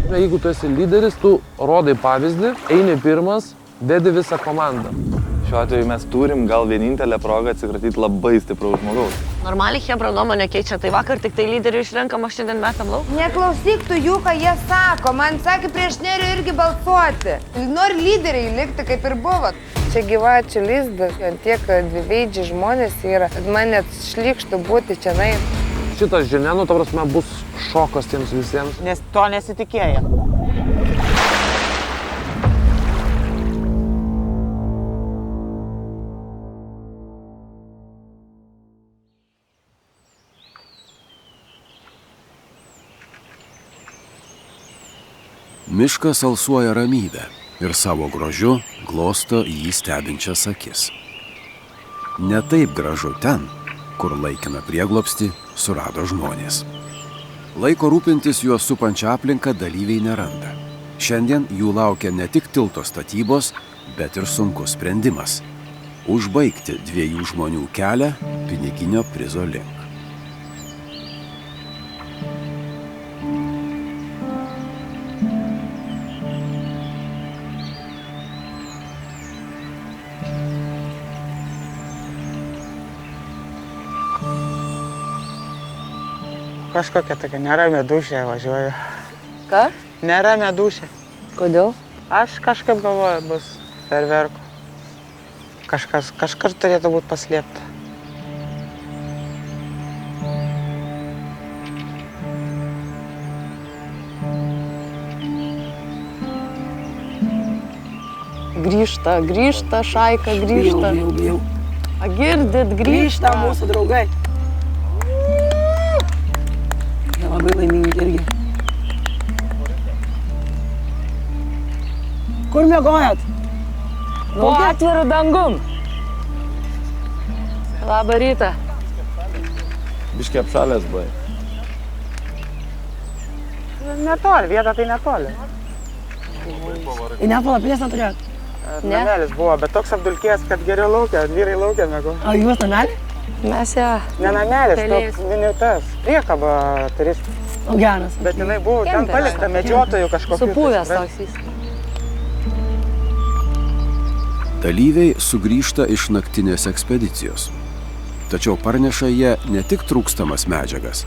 Jeigu tu esi lyderis, tu rodai pavyzdį, eini pirmas, vedi visą komandą. Šiuo atveju mes turim gal vienintelę progą atsikratyti labai stipraus žmogaus. Normaliai Chebra nuomonę keičia, tai vakar tik tai lyderių išrenkam, aš šiandien metam lauk. Neklausyk tu jų, ką jie sako. Man sakė prieš Nerių irgi balsuoti. Nori lyderiai likti, kaip ir buvo. Čia gyvačių lizdas, ant tiek dviveidžiai žmonės yra, kad man net šlykštų būti čianai. Šitas žinia, ta prasme, bus šokas tiems visiems. Nes to nesitikėjo. Miškas alsuoja ramybę ir savo grožiu glosto jį stebinčias akis. Ne taip gražu ten, kur laikiną prieglobstį surado žmonės. Laiko rūpintis juos supančią aplinką dalyviai neranda. Šiandien jų laukia ne tik tilto statybos, bet ir sunkus sprendimas – užbaigti 2 žmonių kelią piniginio prizo link. Kažkokia tokia neramė dūšė važiuoju. Ką? Neramė dūšė. Kodėl? Aš kažkaip galvoju, bus ferverkų. Kažkas turėtų būti paslėpta. Grįžta, šaika, grįžta. Bijau. A girdit, grįžta. Mūsų draugai. Jie labai laimingi irgi. Kur miegojat? Po atviru dangum. Labą rytą. Biškiai apšalęs buvai. Netoli, vieta tai netoli. Į nepalapinės neturėjot? Namelis buvo, bet toks apdulkėjęs, kad geriau laukia, vyrai laukia mėgo. O jūs namelį? Mes ją... Ne namelis, toks miniutas. Priekaba turistų. O geras. Bet jinai buvo ten palikta medžiotojų kažkokių. Supūvęs toks jis. Dalyviai sugrįžta iš naktinės ekspedicijos. Tačiau parneša jie ne tik trūkstamas medžiagas,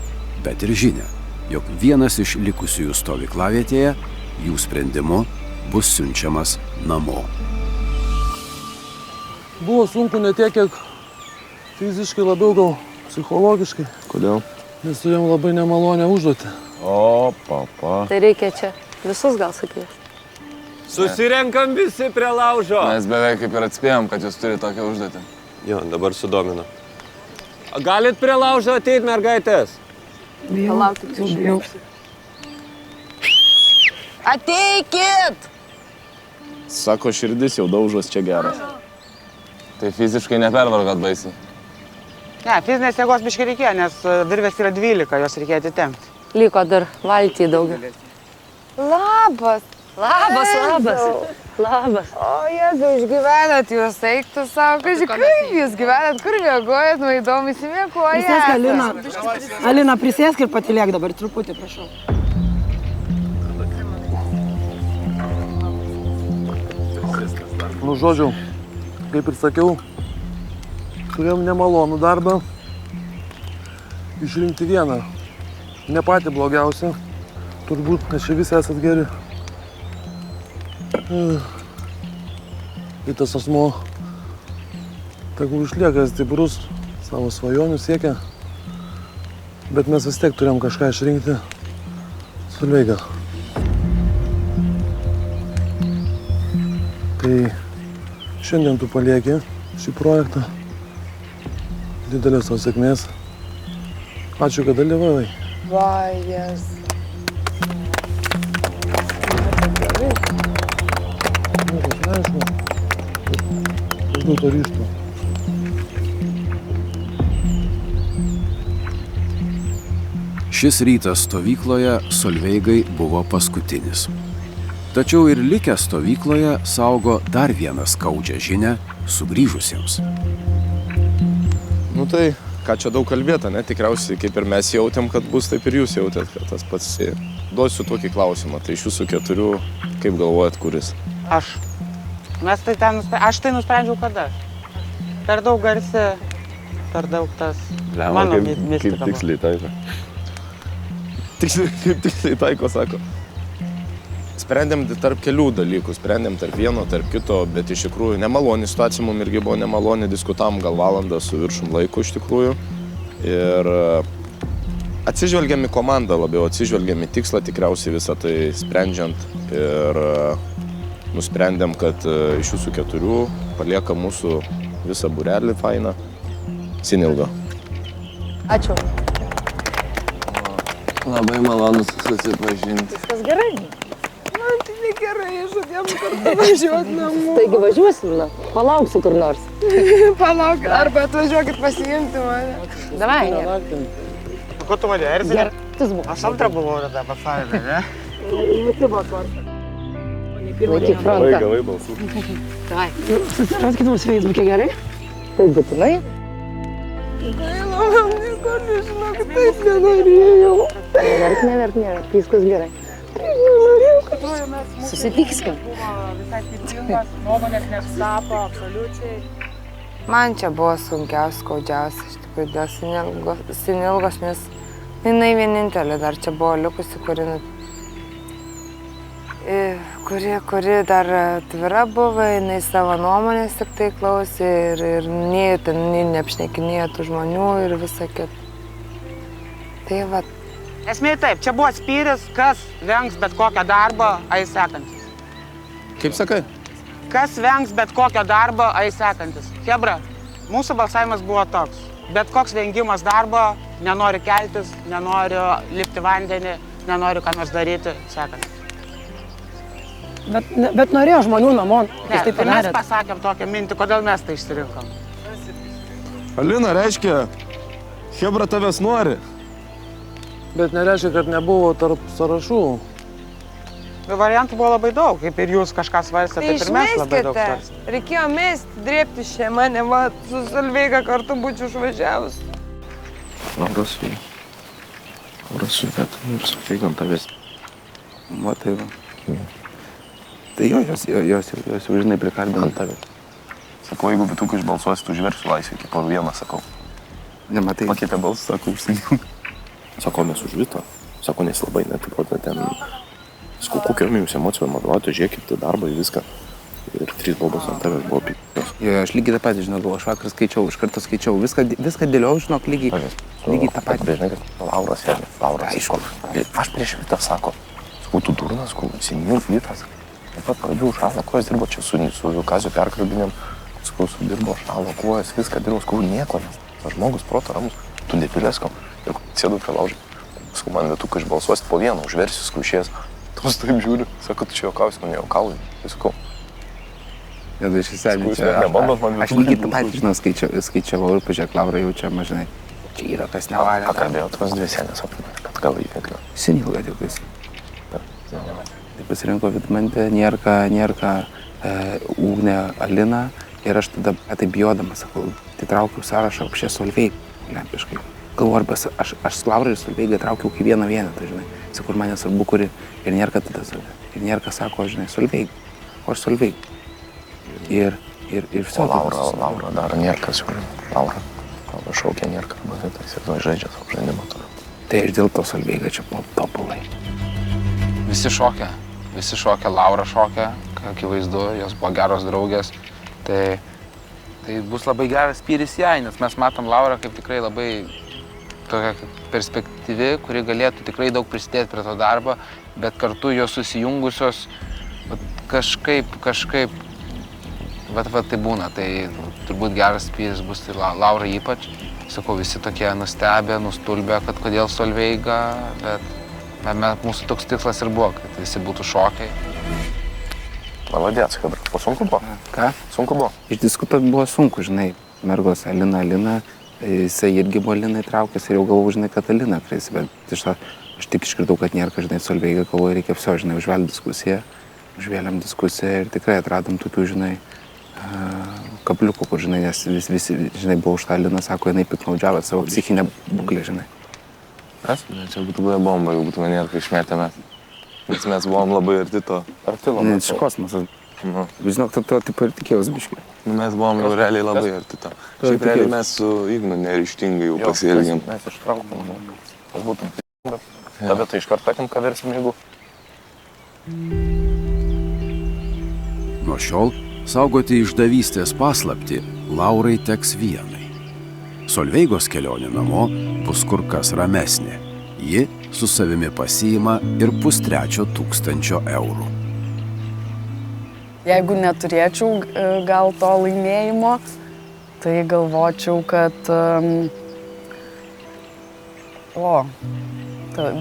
bet ir žinią, jog vienas iš likusiųjų stovyklavietėje jų sprendimu bus siunčiamas namo. Buvo sunku ne tiek, kiek fiziškai, labiau gal psichologiškai. Kodėl? Nes turėjom labai nemalonę užduotį. O, papa. Tai reikia čia visus gal sakyti. Susirenkam visi prie laužo. Mes beveik kaip ir atspėjom, kad jūs turite tokią užduotį. Jo, dabar sudomino. Galit prie laužo ateit, mergaitės? Bijau. Ateikit! Sako, širdis jau daužos čia geras. Tai fiziškai nepervargot baisiai. Ne, fizinės jėgos biškai reikėjo, nes virvės yra 12, jos reikėjo atitempti. Liko dar valtį daugiau. Labas! Labas. O, Jėzau, išgyvenat jūs, eiktų savo, kaip jūs gyvenat, kur miegojat, nu įdomu, įsimieguojat. Prisėsk, Alina. Alina, prisėsk ir patylėk dabar, truputį, prašau. Nu, žodžiu, kaip ir sakiau, turėjom nemalonų darbą. Išrinkti vieną. Ne patį blogiausią. Turbūt, nes čia visi esat geri. Ir tas asmo, tegul išlieka stiprus, savo svajonių siekia. Bet mes vis tiek turėjom kažką išrinkti. Solveiga. Tai šiandien tu palieki šį projektą. Didelės tau sėkmės. Ačiū, kad dalyvavai. Vajas. Aišku. Daugiau to ryžto. Šis rytas stovykloje Solveigai buvo paskutinis. Tačiau ir likę stovykloje saugo dar vieną skaudžią žinią sugrįžusiems. Nu tai, ką čia daug kalbėta, ne? Tikriausiai, kaip ir mes jautėm, kad bus, taip ir jūs jautėt, kad tas pats duosiu tokį klausimą. Tai iš jūsų 4, kaip galvojat, kuris? Aš. Aš tai nusprendžiau kada. Per daug garsi, per daug tas mano mistika. Kaip tiksliai taiko. Tiksliai taiko, sako. Sprendėm tarp kelių dalykų, sprendėm tarp vieno, tarp kito, bet iš tikrųjų nemaloni situacija, mums irgi buvo nemaloni, diskutavom gal valandą su viršum laiko iš tikrųjų. Ir atsižvelgiam į komandą labiau, atsižvelgiam į tikslą tikriausiai visą tai sprendžiant. Ir nusprendėm, kad iš jūsų 4 palieka mūsų visą būrelį fainą. Sinilga. Ačiū. Labai malonu susipažinti. Viskas gerai. Man tai negerai, žodėjom kartu važiuoti namo. Taigi važiuosim, na. Palauksiu kur nors. Palauk, arba atvažiuokit pasiimti mane. Davai. Ko tu mane erzinai? Geras buvo. Aš antrą buvau tada pasaulyje, ne? Laikyk frontą. Gavai balsų. Davai. Susiraskit mus Facebook'e, gerai? Tai būtinai. Gaila, man negaliu, žinok, taip nenorėjau. Neverk, viskas gerai. Susitiksim. Visai skirtingos nuomonės nesutapo, absoliučiai. Man čia buvo sunkiausia, skaudžiausia, iš tikrųjų, dėl Sinilgos, nes jinai vienintelė dar čia buvo likusi, kuri dar atvira buvo, jinai savo nuomonės tik tai klausė ir nei neapšnekinėjo tų žmonių ir visą kitą. Tai va. Esmė taip, čia buvo spyris, kas vengs bet kokią darbą, eis sekantis. Kaip sakai? Kas vengs bet kokią darbą, eis sekantis. Hebra, mūsų balsavimas buvo toks. Bet koks vengimas darbo, nenori keltis, nenori lipti vandenį, nenori ką nors daryti, sekantis. Bet norėjo žmonių namo. Ne, tai mes pasakėm tokią mintį, kodėl mes tai išsirinkom. Alina, reiškia, Hebra tavęs nori. Bet nereiškia, kad nebuvo tarp sąrašų. Variantų buvo labai daug, kaip ir jūs kažką svarstėte, taip ir mes labai daug svarstėme. Reikėjo mesti, drėbti šią mane, va, su Solveiga kartu būčiau išvažiavus. Laura su Vietu ir su Feigom tavęs. Va, tai va. Tai jos jau žinai prikardino tave. Sakau, jeigu Vituku išbalsuosi, tu užversiu laisvę iki po vieną, sakau. Nematai. Pakeitė balsą, sako, užsienį. Sako, mes už Vitą. Sako, nes labai taip pat ten... Sakau, kokiom jums emocijom vadovauti, žiūrėkit darbą į viską. Ir 3 balbos ant tavęs buvo p***os. Jo, aš lygiai tą patį, žinau, aš vakar skaičiau, iš karto skaičiau. Viską dėliau, žinok, lygiai tą patį. Žinai, kad Lauras sėdė. Lauras, aš prieš Vitą sako. Sakau, tu durnas, seniau Vitas. Taip pat pradėjau šalo kojas, dirbo čia su Kaziu perkalbinėm. Sakau, dirbo šalo kojas, viską dirbo, sakau, nieko. Tas žmogus proto ramus, tu nepilėskau. Ir sėdu prie laužą. Sakau, man Vituką išbalsuosit po vieną, užversiu, sakau, išėjęs. Tos taip žiūri, sako, tu čia juokausi, man nejuokauji. Tai sakau. Ja, tai šisėdė čia. Aš lygiai tą patį, žinau, skaičiavau ir pažiūrėk, Laura jau čia, mažinai. Čia yra kas nevalė. Ką kalbėjau, tos 2 senės apimė, kad gal įveiklio. Sinilga dėkui. Tai pasirinko Vidmantę, Nierką, Ugnę, Aliną. Ir aš tada tai bijodama, sakau, tai traukiau sąrašą aukščią Solveigą, lempiškai. Galvoju, arba aš Laurą ir Solveigą traukiau kaip vieną vienetą, žinai. Sakau, man nesvarbu, kuri. Ir Nierka tada Solveigą. Ir Nierka sako, žinai, Solveigą. O aš Solveigą. Ir O Laura dar Nierka siūlė. Laura šaukė Nierka, bet tai žaidžia savo žaidimą toliau. Tai ir dėl to Solveiga čia buvo tobulai. Visi šokia, Laura šokia, akivaizdu, jos buvo geros draugės. Tai bus labai geras spyris jai, nes mes matom Laurą kaip tikrai labai tokia perspektyvi, kuri galėtų tikrai daug prisidėti prie to darbo, bet kartu jos susijungusios kažkaip, va tai būna, tai turbūt geras spyris bus tai Laura ypač. Sakau, visi tokie nustebę, nustulbę, kad kodėl Solveiga, bet mūsų toks tikslas ir buvo, kad visi būtų šokiai. Maladėts, Hebra. O sunku buvo? Ką? Sunku buvo? Išdiskutuoti buvo sunku, žinai. Mergos Alina, jisai irgi buvo Aliną įtraukęs ir jau galvojau, žinai, kad Alina kreis, bet aš tik išgirdau, kad Nierka, žinai, Solveiga, galvoju, reikia viso, žinai, užvėlėm diskusiją ir tikrai atradom tokių, žinai, kabliukų, kur, žinai, nes visi, žinai, buvo už tą Aliną, sako, jinai piknaudžiavo savo psichinę būklę, žinai. Kas? Ne, čia būtų buvę bomba, jau būtų manierką išmetę mes. Nes mes buvom labai arti to. Arti labai. Ne, čia kosmosas. Nu. Žinok, to tipo ir tikėjus biškai. Nu, mes buvom jau realiai labai arti to. Šiaip realiai mes su Ignu neryštingai jau pasielgėm. Mes ištraukom. Tas būtų ta vieta iš karto atim, ką versim, jeigu. Nuo šiol saugoti išdavystės paslaptį Laurai teks vienai. Solveigos kelionė namo bus kur kas ramesnė. Ji su savimi pasiima ir 2,3 eurų. Jeigu neturėčiau gal to laimėjimo, tai galvočiau, kad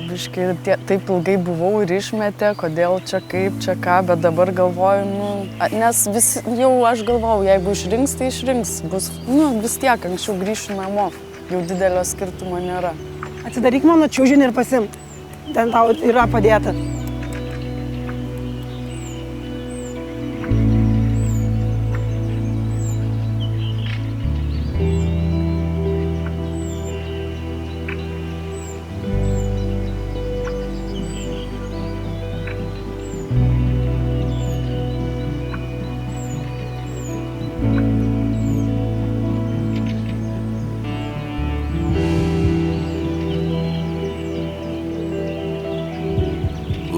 biškai taip ilgai buvau ir išmetė, kodėl čia kaip, čia ką, bet dabar galvoju, nes jau aš galvojau, jeigu išrinks, tai išrinks, bus, vis tiek anksčiau grįšiu namo, jau didelio skirtumo nėra. Atsidaryk mano čiužinį ir pasimk, ten tau yra padėta.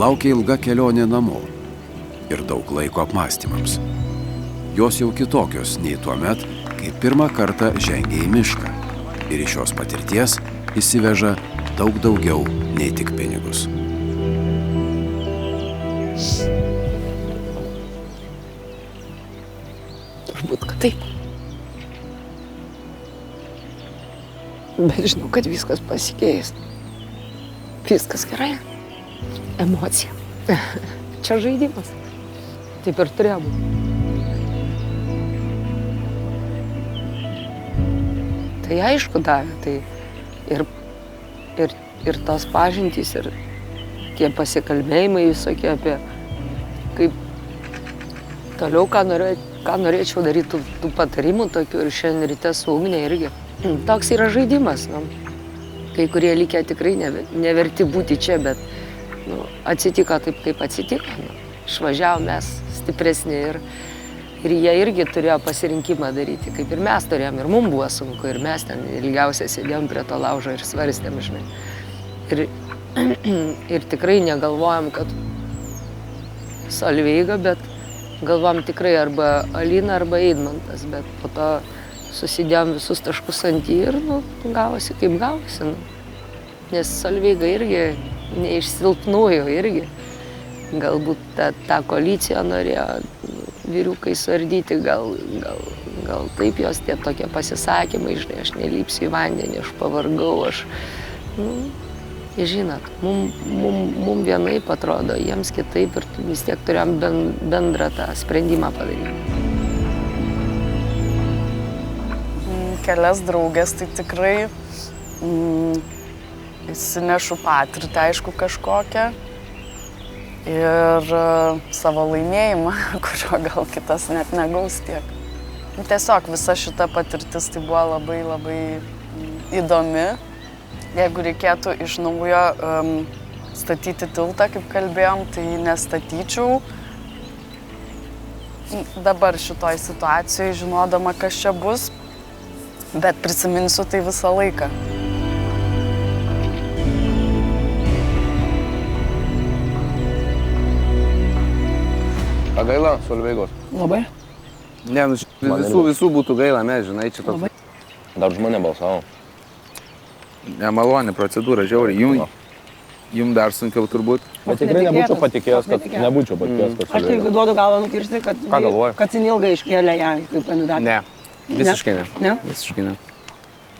Laukia ilga kelionė namo ir daug laiko apmąstymams. Jos jau kitokios nei tuo met, kai pirmą kartą žengia į mišką ir iš šios patirties įsiveža daug daugiau nei tik pinigus. Turbūt, kad taip. Bet žinau, kad viskas pasikeis. Viskas gerai. Emocija. Čia žaidimas. Taip ir turėjo būti. Tai aišku davė, tai ir tos pažintys, ir tie pasikalbėjimai visokie apie kaip toliau, ką norėčiau daryti, tų patarimų tokių, ir šiandien ryte su Ugne irgi. Toks yra žaidimas. Kai kurie likę tikrai neverti būti čia, bet atsitiko taip, kaip atsitiko. Išvažiavom mes stipresni ir jie irgi turėjo pasirinkimą daryti, kaip ir mes turėjom. Ir mums buvo sunku, ir mes ten ilgiausiai sėdėjom prie to laužo ir svarstėm, žinai. Ir tikrai negalvojom, kad Solveiga, bet galvojom tikrai arba Alina, arba Eidmantas. Bet po to susidėjom visus taškus ant jį ir gavosi kaip gavosi. Nes Solveiga irgi neišsilpnųjų irgi. Galbūt tą koaliciją norėjo vyriukai suardyti, gal taip jos tie tokie pasisakymai, žinai, aš nelypsiu į vandenį, aš pavargau, žinot, mum vienaip atrodo, jiems kitaip ir vis tiek turėjom bendrą tą sprendimą padaryti. Kelias draugės, tai tikrai įsinešu patirtį, aišku, kažkokią ir savo laimėjimą, kurio gal kitas net negaus tiek. Tiesiog visa šita patirtis tai buvo labai labai įdomi. Jeigu reikėtų iš naujo statyti tiltą, kaip kalbėjom, tai nestatyčiau. Dabar šitoj situacijoje, žinodama, kas čia bus, bet prisiminsiu tai visą laiką. Gaila, Solveigos? Labai. Ne, visų būtų gaila, mes, žinai, čia toks. Dar žmonė balsavo. Nemalonė procedūra, žiauriai. Jums dar sunkiau turbūt. Bet tikrai nebūčiau patikėjęs, kad Solveiga. Aš tai duodu galvą nukirsti, kad Sinilga iškėlė ją kaip kandidatą. Ne, visiškai ne. Ne? Visiškai ne.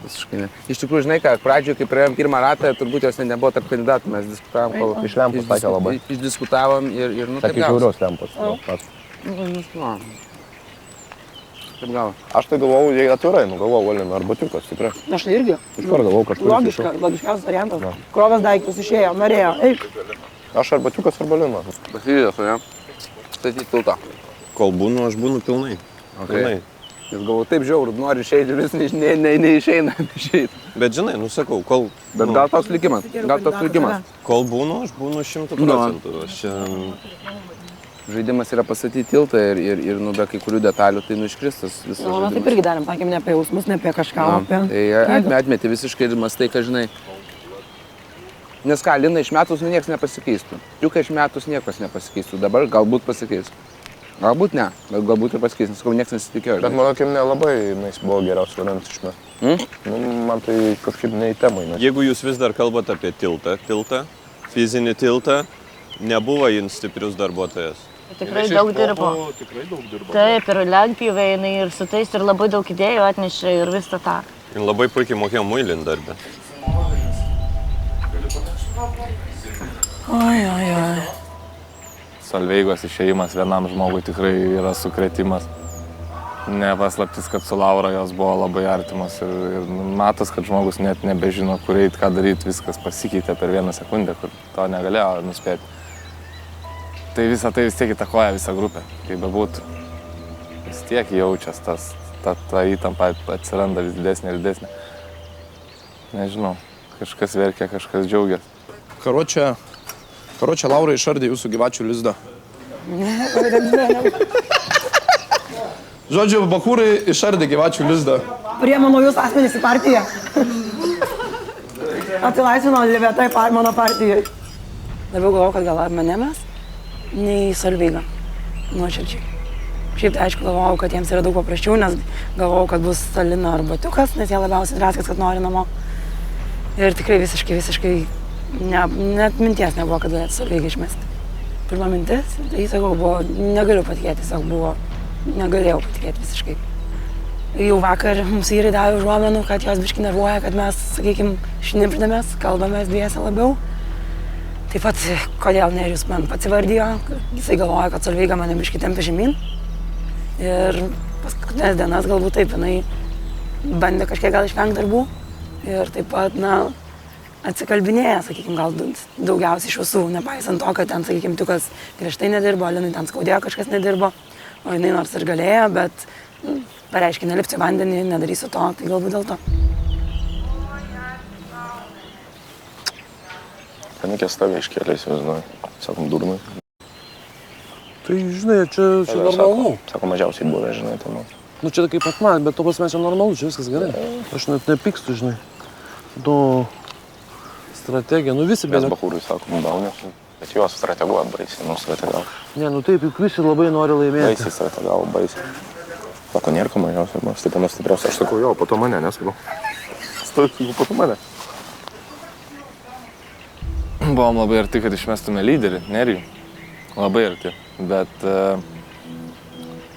Iš tikrųjų, žinai ką, pradžioje, kai praėjom pirmą ratą, turbūt jos nebuvo tarp kandidatų, mes diskutavom, kol iš lempos sakė labai. Išdiskutavom ir taip gavo. Žiaurios lempos. Taip gavo. Aš tai galvojau, jei atvirai, galvojau, Olina, arbatiukas, tikrai. Aš tai irgi. Iš kur galvojau, kažkur logiškiausias variantas. Krovės daiktus išėjo, norėjo, eik. Aš arbatiukas arba Lina. Pasidės, ne? Statyti tiltą. Kol būnu, aš būnu pilnai. Jis galvoju, taip žiauru, nori išeiti ir vis neišeina. Bet žinai, nusakau, kol... Bet gal toks likimas, Kol būnu, aš būnu 100%. Aš čia... Žaidimas yra pastatyti tiltą ir nu, be kai kurių detalių tai iškristas visas žaidimas. Na, taip irgi darėm, sakėm, ne apie jausmus, ne apie kažką, apie... Tai atmeti visiškai ir mastai, kad žinai. Nes ką, Lina išmetus, nu nieks nepasikeistų. Juk išmetus niekas nepasikeistų. Dabar galbūt pasikeis. Galbūt ne, bet galbūt ir pasikeis, nes sakau, nieks nesitikėjo. Bet mano akim nelabai jis buvo geriausias variantas išmest. Man tai kažkaip ne į temą. Jeigu jūs vis dar kalbate apie tiltą, fizinį tiltą, nebuvo jis stiprius darbuotojas. Tikrai daug dirbo. Taip, ir lentpjūvė jinai ir su tais ir labai daug idėjų atnešė ir visą tą. Ir labai puikiai mokėjo muilint darbę. Oi. Solveigos išėjimas vienam žmogui tikrai yra sukrėtimas. Nepaslaptis, kad su Laura jos buvo labai artimos ir matos, kad žmogus net nebežino, kur eit, ką daryti, viskas pasikeitė per 1 sekundę, kur to negalėjo nuspėti. Tai visą tai vis tiek įtakoja visą grupę, kaip bebūtų. Vis tiek jaučias ta įtampa atsiranda vis didesnė ir didesnė. Nežinau, kažkas verkia, kažkas džiaugiasi. Karočią Laura išardė jūsų gyvačių lizdą. Žodžiu, bakūrai išardė gyvačių lizdą. Priėmė naujus asmenys į partiją. Atsilaisvino Liveta į mano partijoje. Labiau galvojau, kad gal mane mes, nei Solveigą. Nuoširdžiai. Šiaip tai aišku galvojau, kad jiems yra daug paprasčiau, nes galvojau, kad bus Alina ar Batiukas, nes jie labiausiai draskas, kad nori namo. Ir tikrai visiškai net minties nebuvo, kad galėtų Solveigą išmesti. Pirma mintis, tai sakau, buvo, negaliu patikėti, tiesiog buvo, negalėjau patikėti visiškai. Jau vakar mums vyrai davė užuomenų, kad jos biškai nervuoja, kad mes, sakykime, šnipždamės, kalbamės dviese labiau. Taip pat, kodėl Nerijus man pats įvardijo, jisai galvoja, kad Solveiga mane biškai tempia žemyn. Ir paskutinės dienas galbūt taip, jinai bandė kažkiek gal išvengti darbų. Ir taip pat, atsikalbinėja, sakykime, gal daugiausiai iš visų, nepaisant to, kad ten, sakykime, Tiukas griežtai nedirbo, Alinai ten skaudėjo, kažkas nedirbo, o jinai nors ir galėjo, bet pareiškia, nelipsiu į vandenį, nedarysiu to, tai galbūt dėl to. Panikės tave iškėlė, įsivaizduoju. Sakom, durnai. Tai, žinai, čia normalu. Sako, mažiausiai buvę, žinai, ten. Nu, čia kaip pat man, bet to pasme čia normalu, čia viskas gerai. Aš net nepykstu, žinai. Strategija, visi Mes bakūrui sakom, daunė. Bet juos strateguoja baisiai, strategavo. Ne, taip, juk visi labai nori laimėti. Baisiai strategavo, baisiai. Sako, nėra mažiausiai, man stiprina stipriausia. Aš sakau, jo, po to mane, nesakau. Sakau, po to mane. Buvom labai arti, kad išmestume lyderį, Nerijų. Labai arti. Bet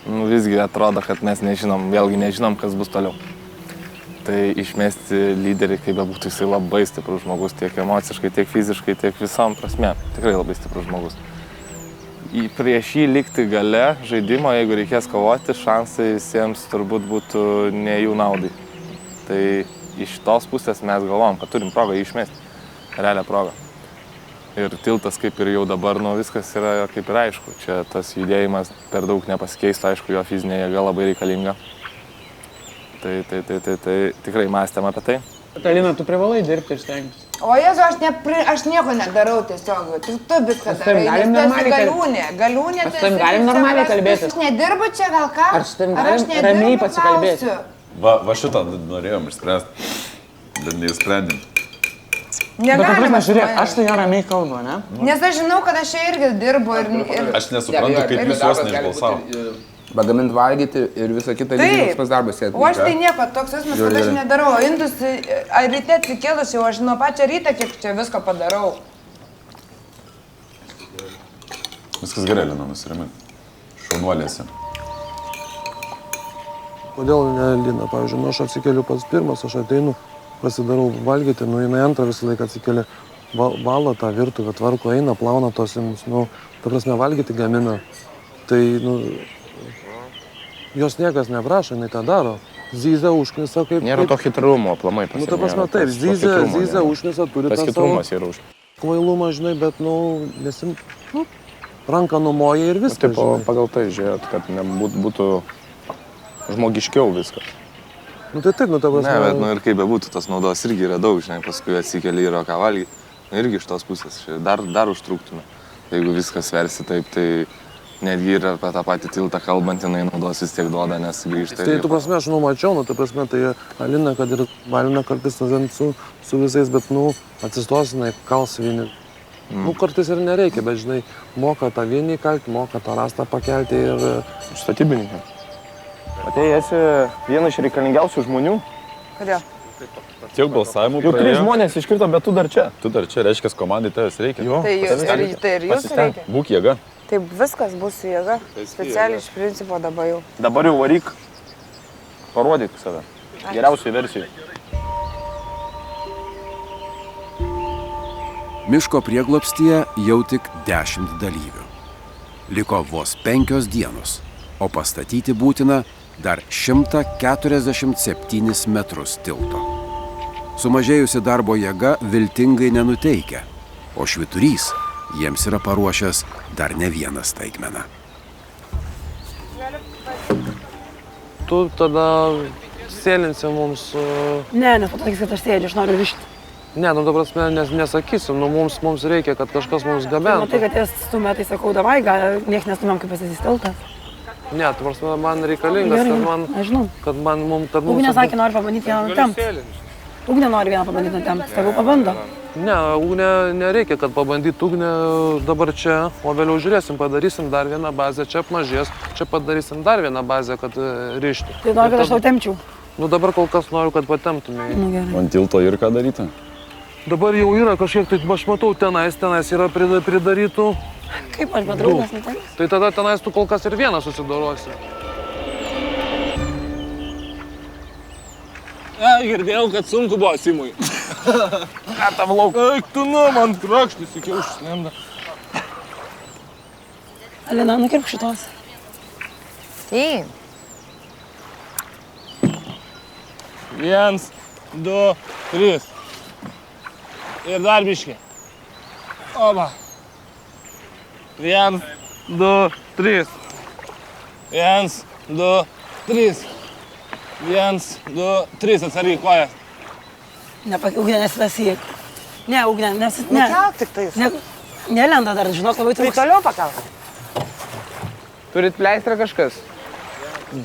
visgi atrodo, kad mes nežinom, kas bus toliau. Tai išmesti lyderį, kaip bebūtų, jisai labai stiprus žmogus, tiek emociškai, tiek fiziškai, tiek visom prasme. Tikrai labai stiprus žmogus. Prieš jį likti gale žaidimo, jeigu reikės kovoti, šansai visiems turbūt būtų ne jų naudai. Tai iš tos pusės mes galvom, kad turim progą jį išmesti. Realią progą. Ir tiltas kaip ir jau dabar, viskas yra kaip ir aišku. Čia tas judėjimas per daug nepasikeistų, aišku, jo fizinė jėga labai reikalinga. Tai tikrai mąstėm apie tai. Alina, tu privalai dirbti ir stengtis. O Jėzu, aš nieko nedarau tiesiog. Tu viską darai, nes tu esi galiūnė. Ar su tavim galim normaliai kalbėtis? Aš nedirbu čia gal ką? Ar su tavim galim ramiai pasikalbėti? Va šitą norėjom išspręsti, bet neįsprendėm. Bet ta prasme, žiūrėk, aš tai ramiai kalbu, ne? Nes aš žinau, kad aš čia irgi dirbu ir... Aš nesuprantu, kaip jūs juos neišbalsavo. Pagamint valgyti ir visą kitą lygiai pas darbas sėdėti. O aš tai nieko, toks jausmas, kad aš nedarau. O indus, ryte atsikėlus jau aš nuo pačio ryto, kiek čia visko padarau. Viskas gerai, Lina, nusiramink. Šaunuolėsi. Kodėl ne Lina? Pavyzdžiui, aš atsikeliu pats pirmas, aš ateinu, pasidarau valgyti, jinai antrą visą laiką atsikeli, valo tą virtuvę, tvarko, eina, plauna tos indus, ta prasme, valgyti gamina. Tai, jos niekas neprašo, jinai tą daro. Zyzia, užknisa kaip... Nėra to hitrumo, aplamai pasimėra. Ta prasme, taip, zyzia, užknisa, turi tą savo... Tas hitrumas yra už... Kvailumą, žinai, bet, ranką numoja ir viskas, žinai. Pagal tai žiūrėt, kad būtų žmogiškiau viskas. Nu tai taip, nu ta prasme. Ne, bet nu ir kaip bebūtų, tos naudos irgi yra daug, žinai, paskui atsikeli ir ką valgyti. Nu, irgi iš tos pusės, dar užtruktume. Jeigu viskas versi taip, tai netgi ir apie tą patį tiltą kalbant, jinai naudos vis tiek duoda, nes grįžta. Tai tu prasme, aš numačiau, nu ta prasme, tai Alina, kad ir Valina kartais su visais, bet, nu, atsistos, jinai kals vieni. Nu, kartais ir nereikia, bet, žinai, moka tą vienį kalti, moka tą rastą pakelti ir... Statybininkai. Matei, esi vienas iš reikalingiausių žmonių. Kodėl? Tiek balsavimų Jau 3 žmonės iškrito, bet tu dar čia. Tu dar čia, reiškia, komandai tavęs reikia. Jo. Tai ir jūsų reikia. Būk jėga. Taip, viskas bus su jėga. Specialiai iš principo dabar jau. Dabar jau varyk. Parodyk save. Geriausiai versijai. Miško prieglobstyje jau tik 10 dalyvių. Liko vos 5 dienos, o pastatyti būtina dar 147 metrus tilto. Sumažėjusi darbo jėga viltingai nenuteikia, o švyturys jiems yra paruošęs dar ne vieną staigmeną. Tu tada sėlinsi mums... Ne, nes pasakysi, kad aš sėdžiu, aš noriu rišti. Ne, nu, ta prasme, nesakysim, nu, mums reikia, kad kažkas mums gabentų. Matai, kad jas stumia, tai sakau, davai, gal nieks nestumėm, kaip pasisys tiltas. Ne, tu prasme, man reikalingas, Gerai, kad man... aš žinau. Kad mums... Ugnė sakė, nori pabandyti vieną nutempti. Ugnė nori vieną pabandyti nutempti, tegul pabando. Ne, Ugnė nereikia, kad pabandytų Ugnė dabar čia, o vėliau žiūrėsim, padarysim dar vieną bazę, čia apmažės, čia padarysim dar vieną bazę, kad rišti. Tai nori, kad aš tau tempčiau. Nu dabar kol kas noriu, kad patemptumai. Nu, gerai. Ant tilto ir ką daryti? Dabar jau yra kažkiek, tai aš matau, tenais yra pridarytų. Kaip aš be draugas nutempsiu? Tai tada tenais tu kol kas ir vieną susidorosi. Girdėjau, kad sunku buvo Simui. Ką tam lauk? Eik tu, nu, man krakštis iki kiaušus lenda. Alina, nukirpk šitos. Taip. 1, 2, 3. Ir dar biškį. Oba. 1, 2, 3. 1, 2, 3. 1, 2, 3. Atsargiai kojas. Ugnė nesitasyk. Ne, Ugnė, nesitasyk. Nukelk tik tais. Nelenda dar, žinok, labai trūks. Toliau pakelk. Turit pleistrą kažkas?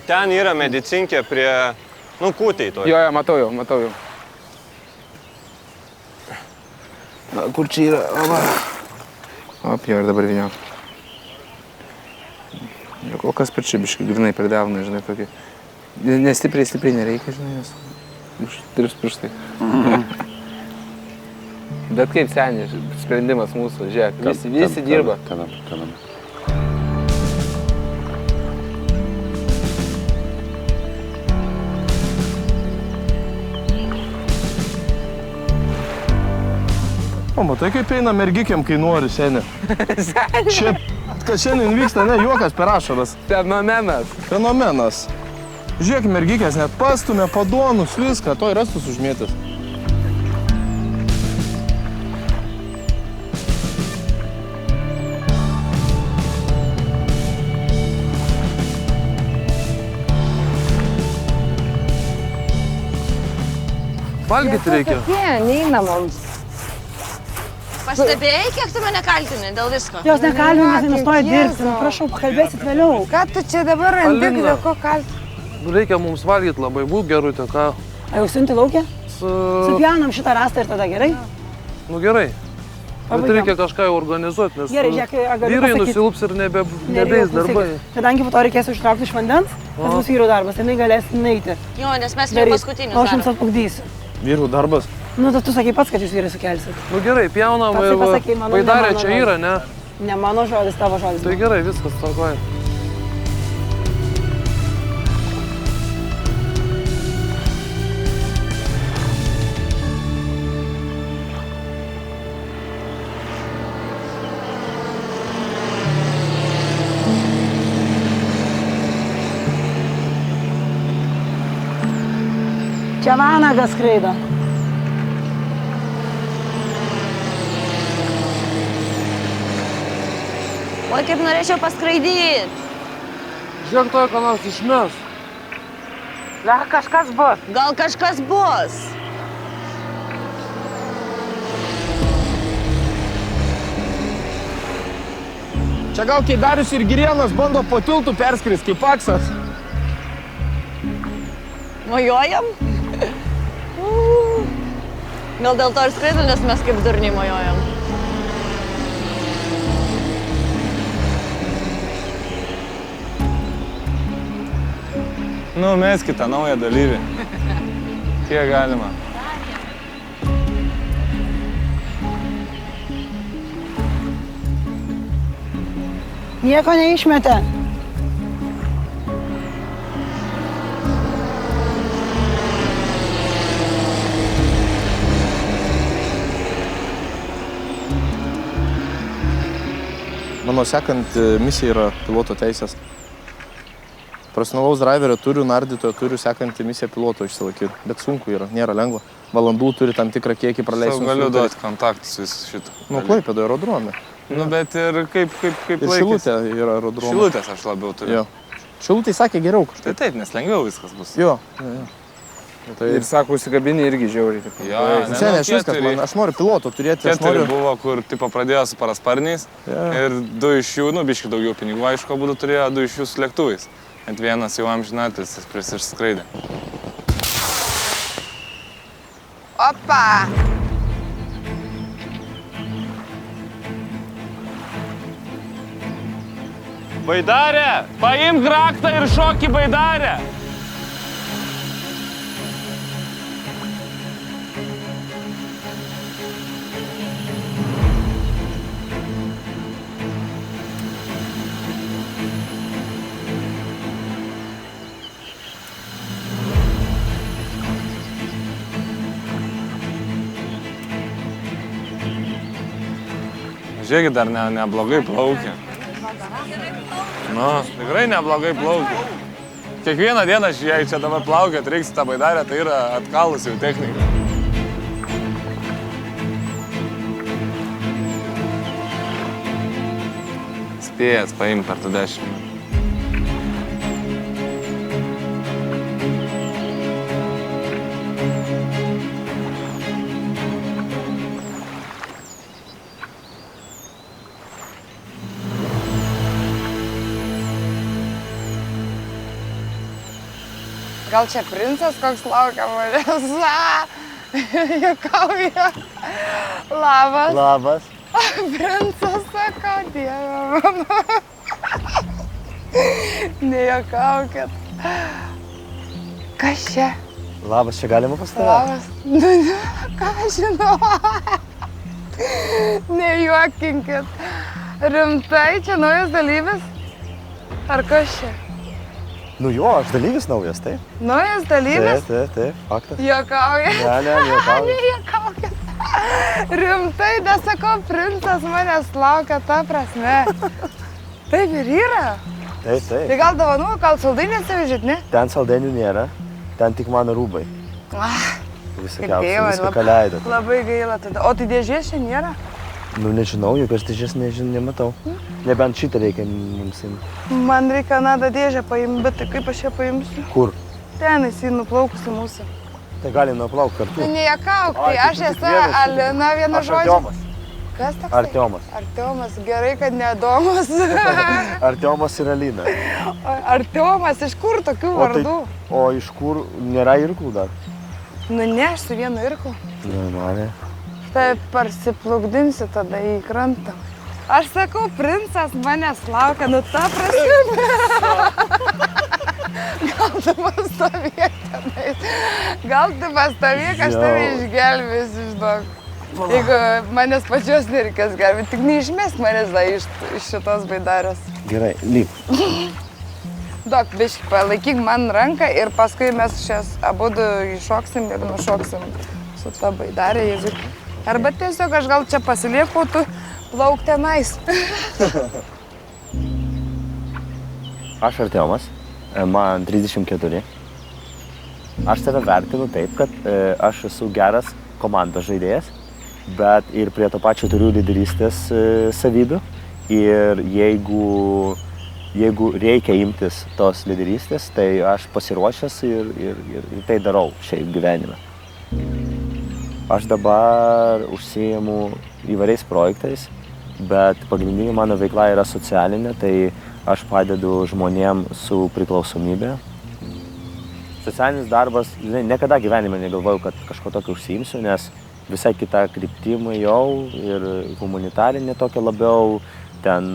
Ten yra medicinkė prie, nu, kūtei to. Jo, matau jau. Na, kur čia yra? Op, jo, ir dabar vyniok. Ir kol kas per čia biškai grinai per delną, žinai, tokį. Nestipriai nereikia, žinai, nes uždirbs pirštai. Bet kaip seniai, sprendimas mūsų, žiūrėk, visi dirba. Kadam. O, matai, kaip eina mergikėm, kai nori, seniai. Čia, kad šiandien vyksta, ne, juokas per ašaras. Fenomenas. Žiūrėk, mergikės net pastumė, padonus, viską, to ir rastus užmėtis. Valgyti reikia. Tokie, neina mums. Pastebėjai, kiek tu mane kaltini dėl visko? Jos nekalbinu, nes nenustoja dirbti. Prašau, pakalbėsit vėliau. Ką tu čia dabar randi, dėl ko kalti? Reikia mums valgyti labai, būk gerutė, ką? A jau siunti laukia? Supjaunam šitą rastą ir tada gerai? Nu gerai. Bet reikia kažką jau organizuoti, nes gerai, žiūrėk, galiu vyrai pasakyti. nusilps ir nebeis darbai. Kadangi po to reikės užtraukti iš vandens, tas bus vyrų darbas, jinai galės neiti. Jo, nes mes jau paskutinius O aš jums atplukdysiu. Vyrų darbas. Nu, tu sakai pats, kad jūs vyrai sukelsit. Nu gerai, pjaunam, Vaidarė čia yra, ne? Ne mano žodis, tavo žodis. Tai gerai, viskas tvarkoja. Čia vanagas skraido. Oi, kaip norėčiau paskraidyti. Žiūrėk, to ką nors išmes. Gal kažkas bus. Gal kažkas bus. Čia gal Keidarius ir Girėnas bando po tiltų perskris kaip paksas. Mojojam? Gal dėl to ir skraido, nes mes kaip durniai mojojam. Nu, meskit tą naują dalyvį. Kiek galima. Nieko neišmetė. Mano sekant misija yra piloto teisės. Profesionalaus driverio turiu, nardytojo turiu, sekantį misiją piloto išsilaikyti. Bet sunku yra, nėra lengva. Valandų turi tam tikrą kiekį praleisti. Sau galiu duoti kontaktus vis šitą. Nu, Klaipėdoje aerodrome. Nu, bet ir kaip Ir Šilutė yra aerodrome. Šilutės aš labiau turiu. Jo. Šilutė sakė geriau kažkaip. Tai taip, nes lengviau viskas bus. Jo. Tai... Ir sako, užsikabinį irgi žiauriai. Jo, Šiandien aš viskas, aš noriu piloto turėti. Keturi buvo, kur tipo pradėjo su parasparniais ir du iš jų, nu, biškai daugiau pinigų, aišku, būtų turėjo, du iš jų su lėktuvais. Ant vienas jau amžinatis, jis pris išskraidė. Opa! Baidarė, paimk raktą ir šok į baidarę. Žiūrėkit, dar neblogai plaukia. Nu, tikrai neblogai plaukia. Kiekvieną dieną, jei čia dabar plaukiat, reiks tą baidarę, tai yra atkalus jau technika. Spėjęs paimti per tų 10. Gal čia princas koks laukia manęs? Juokauja. Labas. Labas. Princas, sakau, dieve mano. Nejuokaukit. Kas čia? Labas, čia galima pas tave? Labas. Nu, ką žinau. Nejuokinkit. Rimtai, čia naujas dalyvis? Ar kas čia? Nu jo, aš dalyvis naujas, taip. Naujas dalyvis? Taip, faktas. Juokauja. Ne, juokauja. Nejuokaukit. Rimtai, nesakau, princas manęs laukia, ta prasme. Taip ir yra. Taip. Tai gal dovanų, gal saldainės vežit, ne? Ten saldainių nėra, ten tik mano rūbai. Visokiausiai, viską ką leidot. Labai gaila tada. O tai dėžės čia nėra? Nu nežinau, jokios dėžės nematau. Nebent šitą reikia mums imti. Man reikia nadą dėžę paimti, bet tai kaip aš ją paimsiu? Kur? Ten esi nuplaukusi mūsų. Tai galim nuplaukti kartu. Tai nejuokauk, tai aš esu Alina, vienu žodžiu. Artiomas. Kas toksai? Artiomas. Artiomas, gerai, kad ne Adomas. Artiomas ir Alina. Artiomas, iš kur tokių vardų? O iš kur nėra irklų dar? Nu ne, aš su vienu irklu. Ne, mane. Tai parsiplukdinsi tada į krantą. Aš sakau, princas manęs laukia, nu ta prasme. Gal tu pastovėk tenais. Gal tu pastovėk, aš tave išgelbėsiu, žinok. Jeigu manęs pačios nereikės gelbėti, tik neišmesk manęs iš šitos baidarės. Gerai, lyg. Dok, biški, palaikyk man ranką ir paskui mes šias abudu iššoksim ir nušoksim su ta baidarė, jeigu... Arba tiesiog aš gal čia pasilieku, tu plauk tenais. Aš Artiomas, man 34. Aš save vertinu taip, kad aš esu geras komandos žaidėjas, bet ir prie to pačio turiu lyderystės savybių. Ir jeigu jeigu reikia imtis tos lyderystės, tai aš pasiruošęs ir tai darau šiaip gyvenime. Aš dabar užsiimu įvairiais projektais, bet pagrindinė mano veikla yra socialinė, tai aš padedu žmonėm su priklausomybė. Socialinis darbas, niekada gyvenime negalvojau, kad kažko tokio užsiimsiu, nes visai kita kryptimai jau ir humanitarinė tokia labiau, ten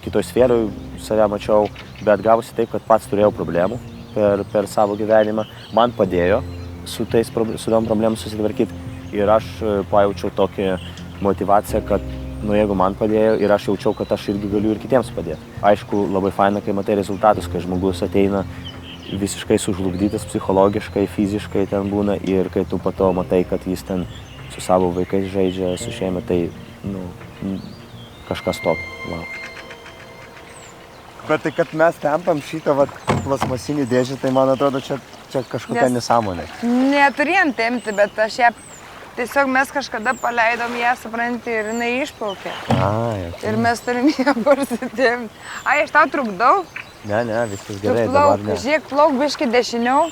kitoj sferoj save mačiau, bet gavosi taip, kad pats turėjau problemų per savo gyvenimą. Man padėjo su tom problemom susitvarkyti ir aš pajaučiau tokią motivaciją, kad jeigu man padėjo ir aš jaučiau, kad aš irgi galiu ir kitiems padėti. Aišku, labai faina, kai matai rezultatus, kai žmogus ateina visiškai sužlugdytas psichologiškai, fiziškai ten būna ir kai tu po to matai, kad jis ten su savo vaikais žaidžia, su šeima, tai kažkas tokio. Wow. Bet tai, kad mes tempam šitą plasmasinį dėžę, tai man atrodo, čia kažkokia nesąmonė. Neturėjom tempti, bet aš ją tiesiog mes kažkada paleidom ją, supranti, ir jinai išplaukė. Ir mes turim ją parsitemti. Aš tau trukdau? Ne, viskas gerai, dabar ne. Žiūrėk, plauk biškį dešiniau,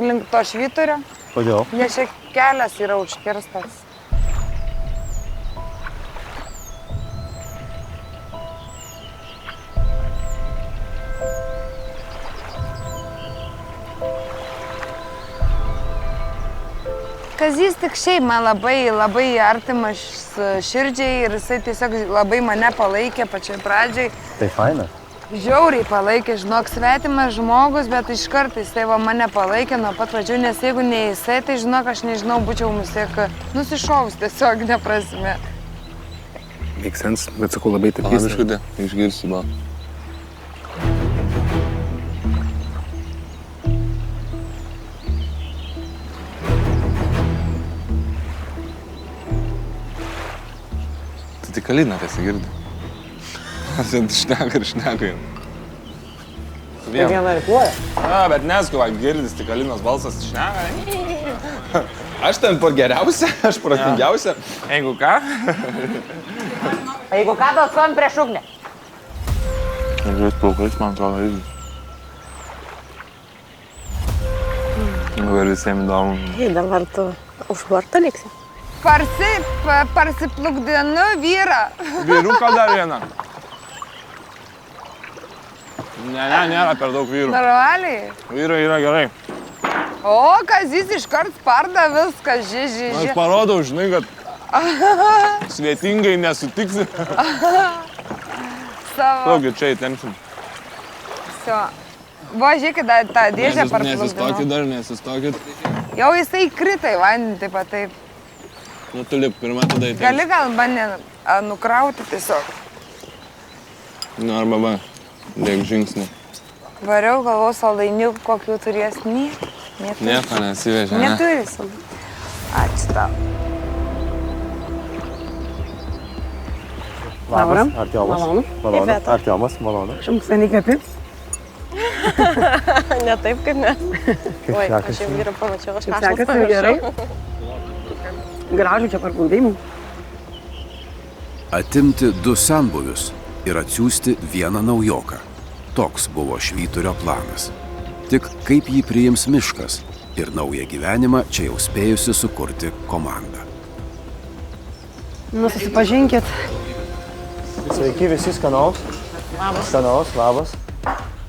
link to švyturio. Kodėl? Nes čia kelias yra užkirstas. Kazys tik šiaip man labai artimas širdžiai ir jisai tiesiog labai mane palaikė pačioj pradžioj. Tai faina. Žiauriai palaikė, žinok, svetimas žmogus, bet iš karto jisai mane palaikė nuo pat pradžių, nes jeigu ne jisai, tai žinok, aš nežinau, būčiau nusišovus tiesiog neprasme. Make sense, bet sakau labai taip. Palabiškutė, išgirsi, man. Tai tik Alina pasigirdi. Šneka. Vieną reikuoja? Bet neskuva, girdis tik Alinos balsas šneka. Aš ten geriausia, aš protingiausia. Jeigu ką? Jeigu ką, balsuojam prieš ugnį. Žiūrės plaukais, man atrodo, irgi. Ir visiems įdomu. Dabar tu už vartą liksi. Parsiplukdinu vyrą. Vyruką dar vieną. Ne, nėra per daug vyrų. Normaliai? Vyrai yra gerai. O, Kazys iškart sparda viską, žiži. Aš parodau, žinai, kad svetingai nesutiksi. Plaukiu čia įtempsim. Žiūrėkit, tą dėžę parplukdinu. Nesistokit. Jau jisai krita į vandenį, taip pat taip. Nu, tu lip, pirmą tada įtempsim. Gali gal mane nukrauti tiesiog. Nu, arba va. Dėk žingsnį. Variau galvos saldainių, kokių turės Nieko nesivežė, ne? Neturi saldainių. Ačiū tau. Labas, Artiomas. Malonu. Artiomas, malonu. Šimks, seniai kvepi? Ne taip, kaip mes. Kaip sekasi? Aš jau vyrą pamačiau, aš Kaip sekasi, gerai? Gražu čia parplukdėjimų. Atimti 2 senbuvius ir atsiųsti vieną naujoką. Toks buvo Švyturio planas. Tik kaip jį priims miškas ir naują gyvenimą čia jau spėjusi sukurti komanda. Susipažinkit. Sveiki visi, skanaus. Labas. Skanaus, labas.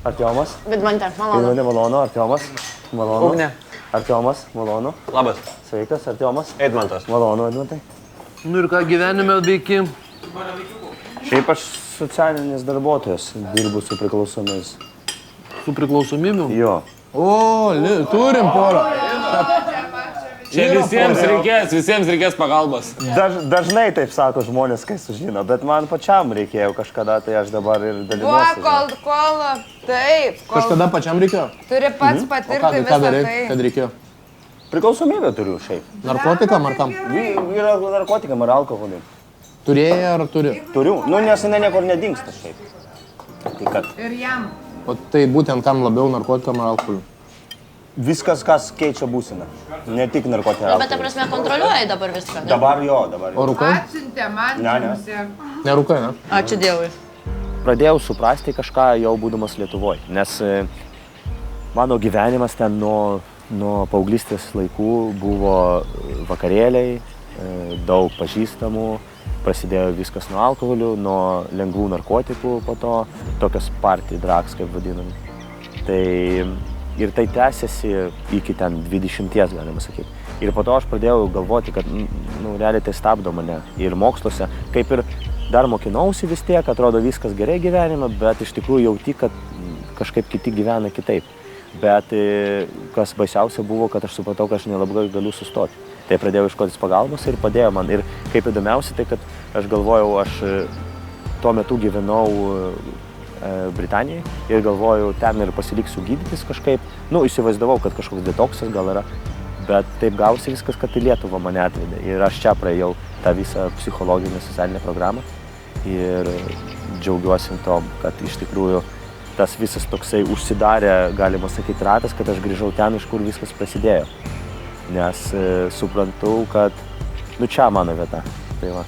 Artiomas. Vidmantė, malonu. Vidmantė, malonu. Artiomas. Malonu. Ugnė. Artiomas, malonu. Labas. Sveikas, Artiomas. Edmantas. Malonu, Edmantai. Nu ir ką gyvenime veiki? Šiaip aš socialinis darbuotojas, dirbu su priklausomais. Su priklausomybių? Jo. O, turim porą. Čia visiems reikės pagalbos. Dažnai taip sako žmonės, kai sužino, bet man pačiam reikėjo kažkada, tai aš dabar ir dalinuosi. Taip. Kažkada pačiam reikėjo? Turi pats patirti visą tai. Kad reikėjo? Priklausomybę turiu šiaip. Narkotikam ar kam? Yra narkotikam ar alkoholiui. Turėjai ar turi? Turiu. Nu, nes jinai niekur nedingsta šiaip. Tai kad... Ir jam. O tai būtent kam labiau narkotikam ar alkoholiui? Viskas, kas keičia būseną. Ne tik narkotikai ar alkoholiui. Bet ta prasme kontroliuoji dabar viską, ne? Dabar jo, dabar jo. O rūkai? Atsiuntė man. Ne. Nerūkai, ne? Ačiū Dievui. pradėjau suprasti kažką jau būdamas Lietuvoje, nes mano gyvenimas ten nuo paauglystės laikų buvo vakarėliai, daug pažįstamų, prasidėjo viskas nuo alkoholių, nuo lengvų narkotikų po to, tokios party drugs, kaip vadinami. Ir tai tęsiasi iki ten 20, galima sakyti. Ir po to aš pradėjau galvoti, kad realiai tai stabdo mane ir moksluose. Kaip ir dar mokinausi vis tiek, atrodo viskas gerai gyvenime, bet iš tikrųjų jauti, kad kažkaip kiti gyvena kitaip. Bet kas baisiausia buvo, kad aš supratau, kad aš nelabai galiu sustoti. Tai pradėjau ieškotis pagalbos ir padėjo man. Ir kaip įdomiausia, tai kad aš galvojau, aš tuo metu gyvenau Britanijai ir galvojau, ten ir pasiliksiu gydytis kažkaip. Įsivaizdavau, kad kažkoks detoksas gal yra, bet taip gausi viskas, kad į Lietuvą mane atvedė. Ir aš čia praėjau tą visą psichologinę socialinę programą ir džiaugiuosi tom, kad iš tikrųjų tas visas toksai užsidarė, galima sakyti, ratas, kad aš grįžau ten, iš kur viskas prasidėjo. Nes suprantu, kad čia mano vieta. Tai va.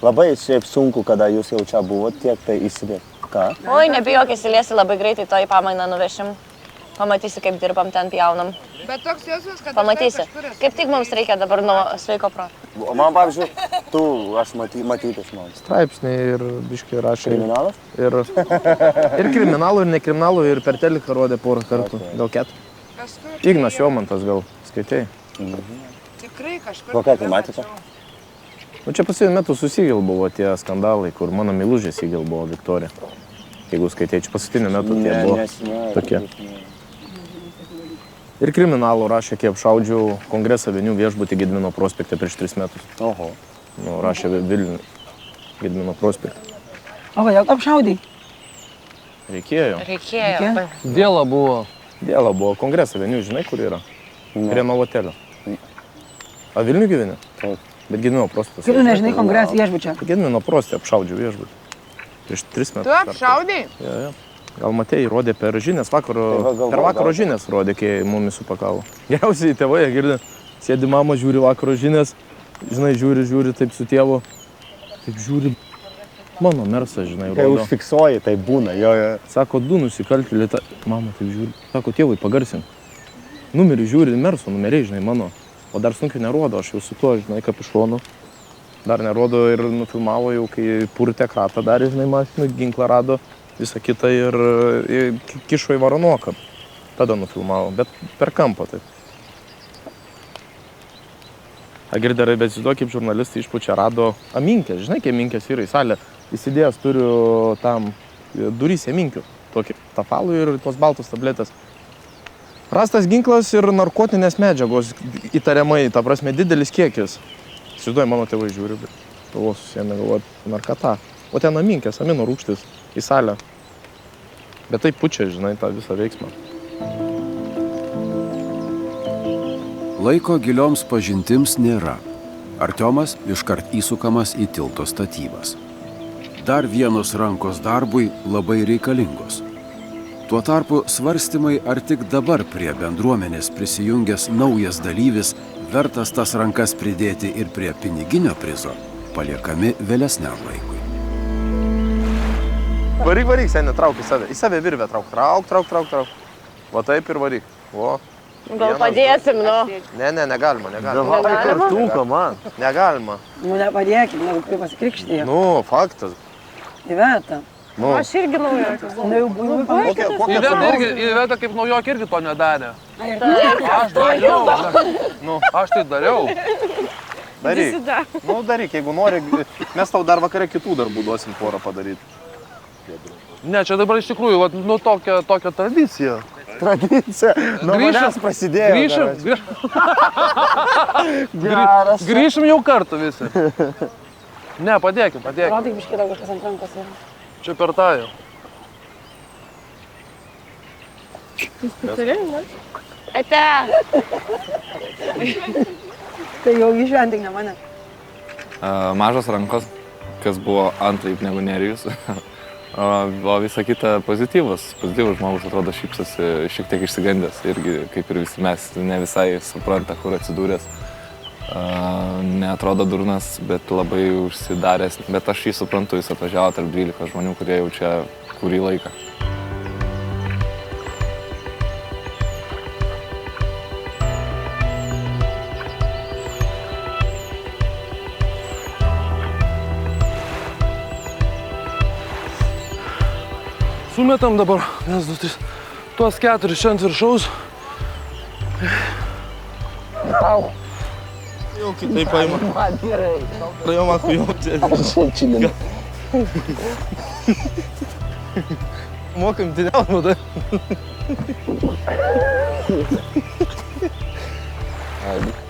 Labai šiaip sunku, kada jūs jau čia buvot, tiek tai įsidėti. Ką? Oi, nebijok, įsiliesi labai greitai, to į pamainą nuvešim. Pamatysi, kaip dirbam, ten pjaunam. Bet toks jausmas, kad pamatysi. Kaip tik mums reikia dabar nuo sveiko proto. O man, pavyzdžiui, aš matytis man. Straipsniai ir biškai rašė. Kriminalas? Ir kriminalų, ir nekriminalų, ir per teliką rodė porą kartų. Gal 4. Ignas Jomantas gal skaitėjai. Tikrai kažkur. Kokia tematika? Čia pasivien metų su Sigel buvo tie skandalai, kur mano meilužė Sigel buvo Viktorija. Jeigu skaitėjai, čia pasitiniu metu tie buvo tokie. Ir kriminalų rašė, kai apšaudžiau Kongresą Aveniu viešbutį Gedimino prospekte prieš 3 metus. Oho. Rašė Vilnių Gedimino prospekte. O kodėl apšaudai? Reikėjo. Dėla buvo. Kongresą Aveniu, žinai, kur yra? Prie Novotelio. A Vilnių gyveni? Taip. Bet Gedimino prospektas. Kaip tu nežinai Kongresą viešbučio? Gedimino prospekte apšaudžiau viešbutį. Prieš 3 metus. Tu apšaudai? Jo. Gal matėjai, rodė per žinias, per vakaro žinias rodė, kai mumis supakavo. Geriausiai tėvai girdi, sėdi mama, žiūri vakaro žinias, žinai, žiūri taip su tėvu, taip žiūri, mano mersas, žinai, rodo. Kai užfiksuoji, tai būna, jo. Sako, 2 nusikaltėliai, mama taip žiūri. Sako, tėvai, pagarsin. Numerį žiūri, merso numeriai, žinai, mano. O dar sunkiai nerodo, aš jau su tuo, žinai, kaip iš šono. Dar nerodo ir nufilmavo jau, kai purtė kratą darė, žinai, mašinų, ginklą rado. Visą kitą ir kišo į varonuoką. Tada nufilmavo, bet per kampą taip. Agirderai, bet įsivaizduok, kaip žurnalistai išpučia rado aminkę. Žinai, kai aminkės yra į salę. Įsidėjęs turiu tam durys aminkių. Tokį tafalų ir tos baltos tabletės. Rastas ginklas ir narkotinės medžiagos įtariamai, ta prasme, didelis kiekis. Įsivaizduoju, mano tėvai žiūri, bet tavo susėmė galvoti narkata. O ten aminkės, amino rūgštis. Į salę. Bet tai pučia, žinai, tą visą veiksmą. Laiko gilioms pažintims nėra. Artiomas iškart įsukamas į tilto statybas. Dar vienos rankos darbui labai reikalingos. Tuo tarpu svarstymai, ar tik dabar prie bendruomenės prisijungęs naujas dalyvis, vertas tas rankas pridėti ir prie piniginio prizo, paliekami vėlesniam laikui. Varyk, seniai, trauk į save. Į save virvę trauk. Trauk. Va taip ir varyk. O. Gal padėsim, nu? Ne, negalima. Negalima? Kartuką, man. Negalima. Nepadėkim, negu kaip pasikrikštėje. Faktas. Įveta. Aš irgi naujokė. Įveta kaip naujokė irgi to nedarė. Aš dariau. Aš tai dariau. Daryk, jeigu nori, mes tau dar vakare kitų darbų duosim porą padaryti. Ne, čia dabar iš tikrųjų, tokia tradicija. Tradicija? Nuo manęs prasidėjo. Grįšim jau kartu visi. Ne, padėkim. Rodai biškai daug kažkas ant rankos yra. Čia per tą jau. Ate. Tai jau išventik, ne mane. Mažos rankos, kas buvo antraip negu Nerijus. O visa kita pozityvus žmogus, atrodo, šypsosi šiek tiek išsigandęs irgi, kaip ir visi mes, ne visai supranta, kur atsidūręs. Neatrodo durnas, bet labai užsidaręs. Bet aš jį suprantu, jis atvažiavo tarp 12 žmonių, kurie jau čia kurį laiką. Sumetam dabar, 1, 2, 3, tuos 4 čia ant viršaus. Au. Jau kitaip paima. Man gerai. Jau man jau. Mokam diniau, vadai.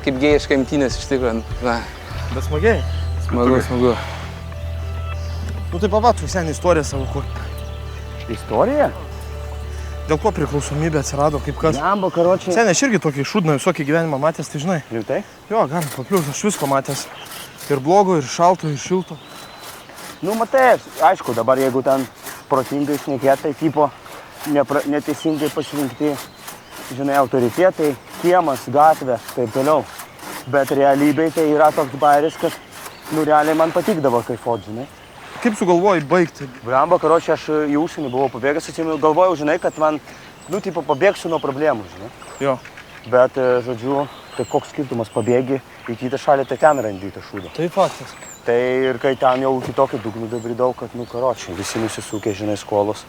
Kaip gėjiška imtynės iš tikrųjų. Bet smagiai. Smagu. Nu tai papatuk senį istoriją savo kur. Istorija? Dėl ko priklausomybė atsirado, kaip kas? Jambo, karočiai. Senė, aš irgi tokį šūdną visokį gyvenimą matęs, tai žinai. Rimtai? Jo, galim paplius, aš visko matęs. Ir blogo, ir šalto, ir šilto. Nu, matai, aišku, dabar jeigu ten protingai šnekėtai, tipo neteisingai pasirinkti, žinai, autoritetai, kiemas, gatvė, taip toliau. Bet realybėj tai yra toks bairis, kad, nu, realiai man patikdavo kaifuot, žinai. Kaip sugalvojai baigti? Blemba, karočiai, aš į užsienį buvau pabėgęs, atsimenu, galvojau, žinai, kad man, nu, tipo, pabėgsiu nuo problemų, žinai. Jo. Bet, žodžiu, tai koks skirtumas pabėgi į kitą šalį, tai ten randi tą šūdą. Tai faktas. Tai ir kai ten jau kitokį dugną dabridau, kad, nu, karočiai, visi nusisūkė, žinai, skolos.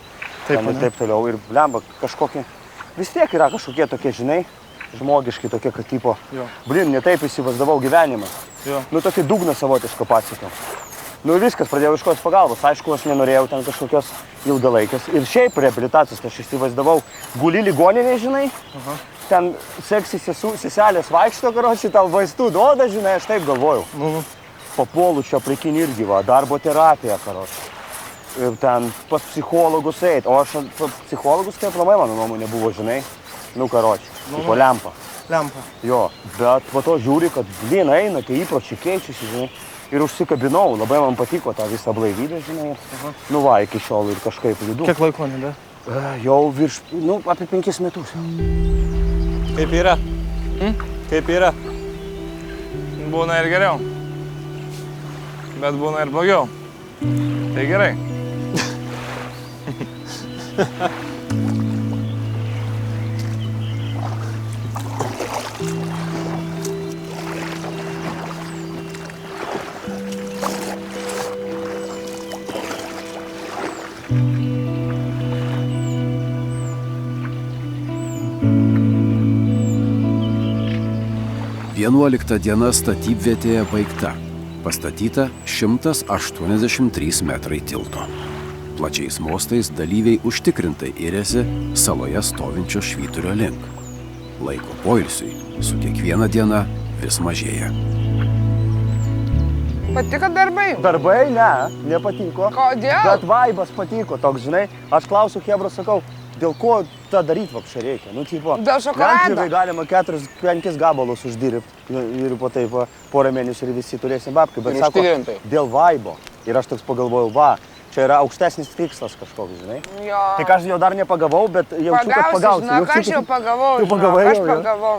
Taip, ten ir taip toliau. Ir, blemba, kažkokie, vis tiek yra kažkokie tokie, žinai, žmogiški tokie, kad, tipo, blin, ne taip įsivaizdavau gyvenimą. Jo. Nu, tokį dugną savotišką pasiekau. Nu viskas, pradėjau ieškoti pagalbos. Aišku, aš nenorėjau ten kažkokios ilgalaikės. Ir šiaip reabilitacijos, aš įsivaizdavau, guli ligoninė, žinai. Ten seksi seselės vaikšto, karočiai, tau vaistų duoda, žinai, aš taip galvojau. Papuolu čia prikin irgi, va, darbo terapija, karočiai. Ir ten pas psichologus eit. O aš pas psichologus, tai aplamai, mano nuomonė, buvo, žinai, nu, karočiai, tipo lempa. Lempa. Jo, bet po to žiūri, kad blin eina, tie įpročiai keičiasi, žinai. Ir užsikabinau, labai man patiko tą visą blaivybę, žinai. Nu va, iki šiol ir kažkaip judu. Kiek laiko nebe? Jau virš, nu, apie 5 metus. Kaip yra? Kaip yra? Būna ir geriau. Bet būna ir blogiau. Tai gerai. Vienuolikta diena statybvietėje baigta. Pastatyta 183 metrai tilto. Plačiais mostais dalyviai užtikrintai iriasi saloje stovinčio švyturio link. Laiko poilsiui su kiekviena diena vis mažėja. Patiko darbai? Darbai, ne, nepatiko. Kodėl? Bet vaibas patiko, toks, žinai. Aš klausiu Hebra, sakau, dėl ko tą daryti vapšė reikia? Nu, tipo, dėl šokolado. Lentpjūvėj galima 4-5 gabalus uždirbti ir po taip porą mėnesių ir visi turėsim babkių. Bet sako, dėl vaibo. Ir aš toks pagalvojau, va, čia yra aukštesnis tikslas kažkoks, žinai. Jo. Tik aš jo dar nepagavau, bet jaučiu, kad pagausiu. Žinok, aš jau pagavau, aš pagavau.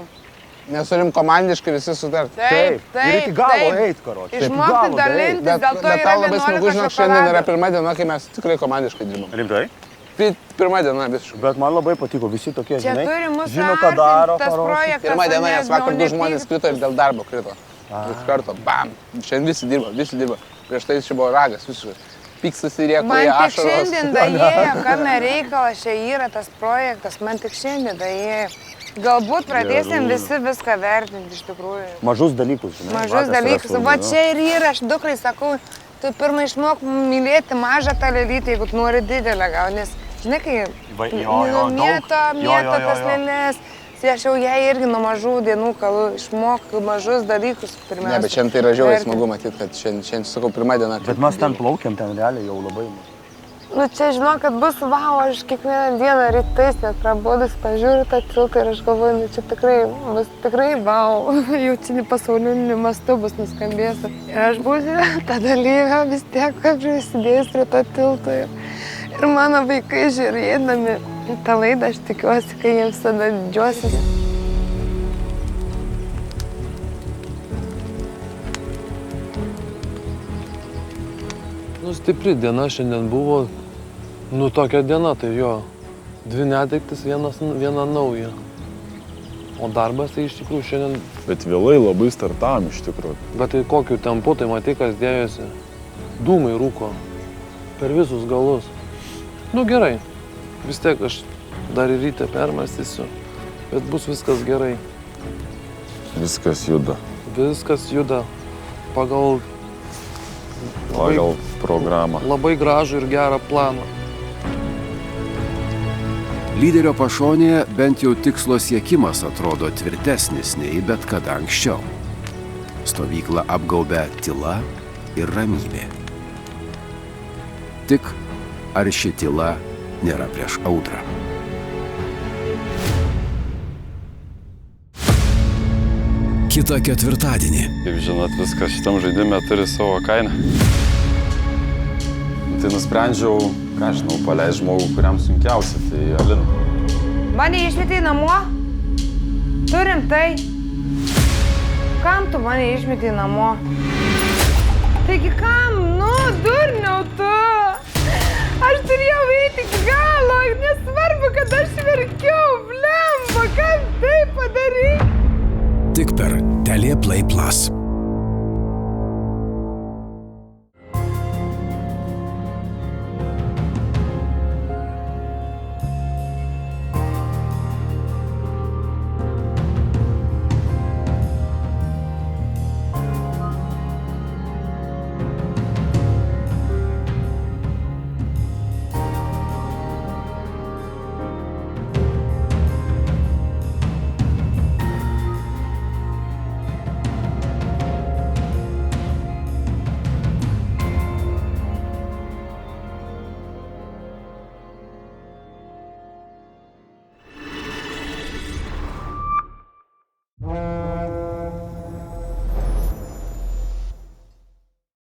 Mes turim komandiškai visi sutarti. Taip. Ir iki galo eit, karočiui. Išmokti dalintis, dėl to yra 11 smagu, žinok, šiandien yra pirma diena, kai mes tikrai komandiškai dirbam. Rimtai? Pirma diena visiškai. Bet man labai patiko, visi tokie, čia žinai, turi mus žino, ką daro, paruošti. Pirma diena, nes vakar 2 žmonės krito ir dėl darbo krito. Iš karto, bam. Šiandien visi dirba. Prieš tai čia buvo ragas visiškai. Pykstasi rėkuoja Man tik ašaros. šiandien daėjo, kame reikalas čia yra tas projektas, man tik šiandien daėjo. Galbūt pradėsim visi viską vertinti iš tikrųjų. Mažus dalykus, žinai. Mažus dalykus. Va čia ir yra, aš dukrai sakau, tu pirmą išmok mylėti mažą tą lėlytę, jeigu tu nori didelę gauti. Nes, žinai, kai mėto tas lėlės, tai aš jau jai irgi nuo mažų dienų kalu išmok mažus dalykus pirmiausia. Ne, bet šiandien tai yra žiauriai smagu matyti, kad šiandien, sakau, pirma diena. Bet mes ten plaukiam, ten realiai jau labai. Nu čia žinau, kad bus vau, aš kiekvieną dieną rytais net prabudus pažiūriu tą tiltą ir aš galvoju, nu čia bus tikrai vau, jau čia pasauliniu mastu bus nuskambės. Ir aš būsiu tą dalyvę vis tiek, kad prisidės prie to tilto. Ir mano vaikai žiūrėdami tą laidą, aš tikiuosi, kai jie visada didžiuosis. Nu, stipri diena šiandien buvo. Nu, tokia diena, tai jo. 2 netektis, viena nauja. O darbas tai iš tikrųjų šiandien... Bet vėlai labai startavom iš tikrųjų. Bet tai kokiu tempu, tai matai, kas dėjosi. Dūmai rūko. Per visus galus. Nu, gerai. Vis tiek aš dar ir ryte permąstysiu. Bet bus viskas gerai. Viskas juda. Viskas juda pagal programą. Labai gražų ir gerą planą. Lyderio pašonėje bent jau tikslo siekimas atrodo tvirtesnis nei bet kada anksčiau. Stovyklą apgaubia tyla ir ramybė. Tik ar ši tyla nėra prieš audrą? Kitą ketvirtadienį. Kaip žinot, viskas šitam žaidime turi savo kainą. Tai nusprendžiau, ką žinau, paleis žmogų, kuriam sunkiausia, tai Alina. Mane išmetė namo? Tu rimtai? Kam tu mane išmetė namo? Taigi kam? Nu, durniau tu! Aš turėjau eiti iki galo, nesvarbu, kad aš verkiau, blemba, kaip tai padarai? Tik per Telia Play Plus.